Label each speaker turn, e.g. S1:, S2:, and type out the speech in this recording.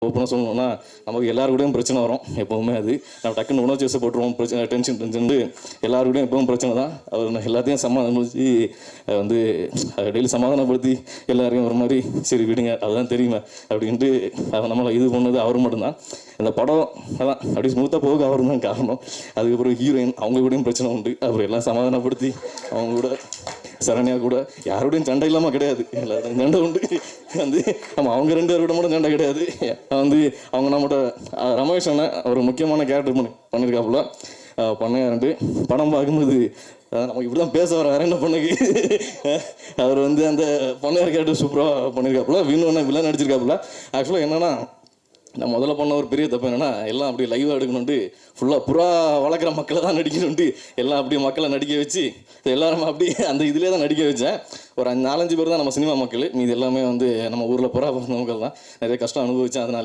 S1: ஓப்பனாக சொல்லணும்னா நமக்கு எல்லாருக்கூடையும் பிரச்சனை வரும் எப்போவுமே. அது நம்ம டக்குன்னு உணர்ச்சி வசப்பட்டுருவோம், பிரச்சனை டென்ஷன் எல்லாருக்கூடையும் எப்பவும் பிரச்சனை தான். அவர் எல்லாத்தையும் சமாதானப்படுத்தி வந்து டெய்லி சமாதானப்படுத்தி எல்லாரையும் ஒரு மாதிரி சரி விடுங்க அதுதான் தெரியுமா அப்படின்ட்டு அதை நம்மளை இது பண்ணது அவர் மட்டும்தான். அந்த படம் அதான் அப்படி ஸ்மூத்தாக போக அவர் தான் காரணம். அதுக்கப்புறம் ஹீரோயின் அவங்க கூடயும் பிரச்சனை உண்டு. அப்புறம் எல்லாம் சமாதானப்படுத்தி அவங்க கூட சரண்யா கூட யாரோடையும் சண்டை இல்லாமல் கிடையாது, எல்லாரும் சண்டை உண்டு. வந்து நம்ம அவங்க 2 பேர் கூட மட்டும் சண்டை கிடையாது. வந்து அவங்க நம்மகிட்ட ரமேஷ் அண்ணன் ஒரு முக்கியமான கேரக்டர் பண்ணியிருக்காப்புல பண்ணையாரண்டு. படம் பார்க்கும்போது நமக்கு இப்படி தான் பேச வர வேற என்ன பண்ணுக்கு அவர் வந்து அந்த பண்ணையார் கேரக்டர் சூப்பராக பண்ணியிருக்காப்புல. வின்னு வில்லன் நடிச்சிருக்காப்புல. ஆக்சுவலாக என்னென்னா நான் முதல்ல பண்ண ஒரு பெரிய தப்பு என்னென்னா எல்லாம் அப்படி லைவாக எடுக்கணுன்ட்டு ஃபுல்லாக புறா வளர்க்குற மக்களை தான் நடிக்கணுன்ட்டு எல்லாம் அப்படியே மக்களை நடிக்க வச்சு எல்லாரும் அப்படி அந்த இதிலே தான் நடிக்க வச்சேன். ஒரு 4-5 பேர் தான் நம்ம சினிமா மக்கள், மீது எல்லாமே வந்து நம்ம ஊரில் புறா பிறந்த மக்கள் தான். நிறைய கஷ்டம் அனுபவித்தேன். அதனால